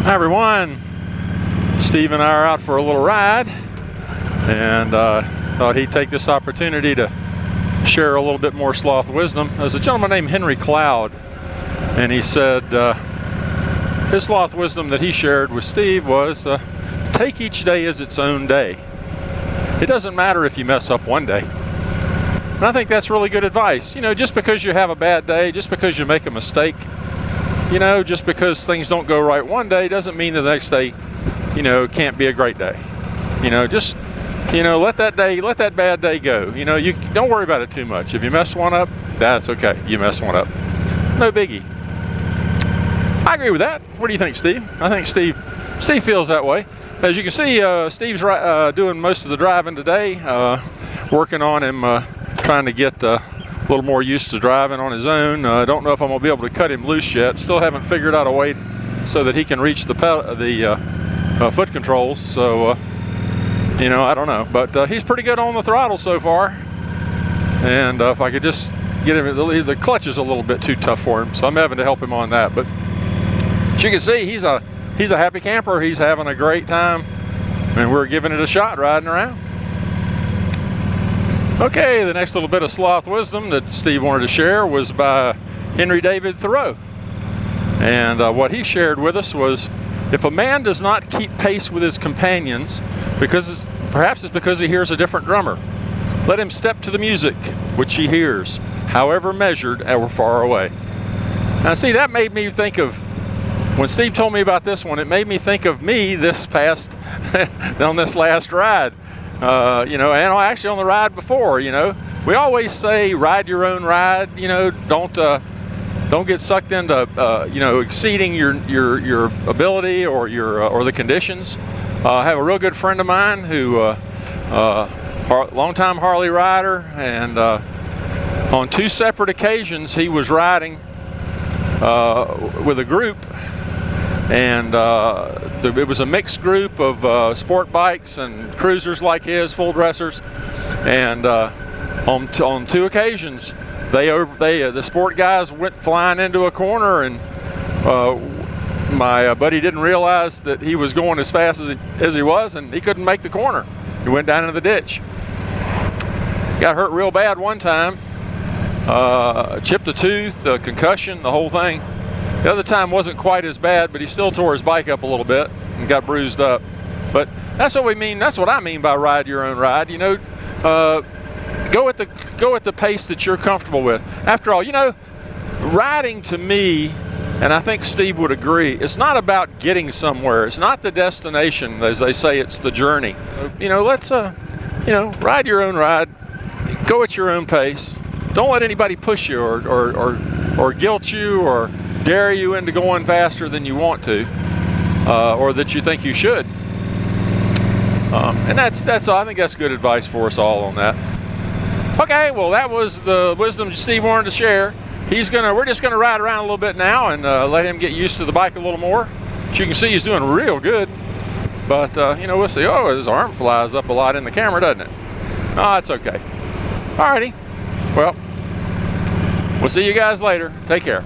Hi everyone, Steve and I are out for a little ride, and thought he'd take this opportunity to share a little bit more sloth wisdom. There's a gentleman named Henry Cloud, and he said his sloth wisdom that he shared with Steve was take each day as its own day. It doesn't matter if you mess up one day. And I think that's really good advice. You know, just because you have a bad day, just because you make a mistake, you know, just because things don't go right one day doesn't mean the next day, you know, can't be a great day. You know, just, you know, let that bad day go. You know, you don't worry about it too much. If you mess one up, that's okay. You mess one up. No biggie. I agree with that. What do you think, Steve? I think Steve feels that way. As you can see, Steve's doing most of the driving today, working on him, trying to get a little more used to driving on his own. I don't know if I'm going to be able to cut him loose yet. Still haven't figured out a way so that he can reach the foot controls. So, you know, I don't know. But he's pretty good on the throttle so far. And if I could just get him, the clutch is a little bit too tough for him. So I'm having to help him on that. But as you can see, he's a happy camper. He's having a great time. And we're giving it a shot riding around. Okay, the next little bit of sloth wisdom that Steve wanted to share was by Henry David Thoreau. And what he shared with us was, if a man does not keep pace with his companions, perhaps it's because he hears a different drummer, let him step to the music which he hears, however measured or far away. Now see, that made me think of, when Steve told me about this one, it made me think of me this past, on this last ride. You know, and actually on the ride before, you know, we always say ride your own ride. You know, don't get sucked into you know, exceeding your ability or the conditions. I have a real good friend of mine who longtime Harley rider, and on two separate occasions he was riding with a group. And it was a mixed group of sport bikes and cruisers like his, full dressers. And on two occasions, the sport guys went flying into a corner, and my buddy didn't realize that he was going as fast as he was, and he couldn't make the corner. He went down into the ditch. Got hurt real bad one time, chipped a tooth, a concussion, the whole thing. The other time wasn't quite as bad, but he still tore his bike up a little bit and got bruised up. But that's what we mean. That's what I mean by ride your own ride. You know, go at the pace that you're comfortable with. After all, you know, riding to me, and I think Steve would agree, it's not about getting somewhere. It's not the destination, as they say. It's the journey. You know, let's you know, ride your own ride. Go at your own pace. Don't let anybody push you or guilt you or dare you into going faster than you want to, or that you think you should. And that's I think that's good advice for us all on that. Okay, well, that was the wisdom Steve wanted to share. We're just gonna ride around a little bit now and let him get used to the bike a little more. As you can see, he's doing real good. But you know, we'll see. Oh, his arm flies up a lot in the camera, doesn't it? Oh, it's okay. Alrighty. Well, we'll see you guys later. Take care.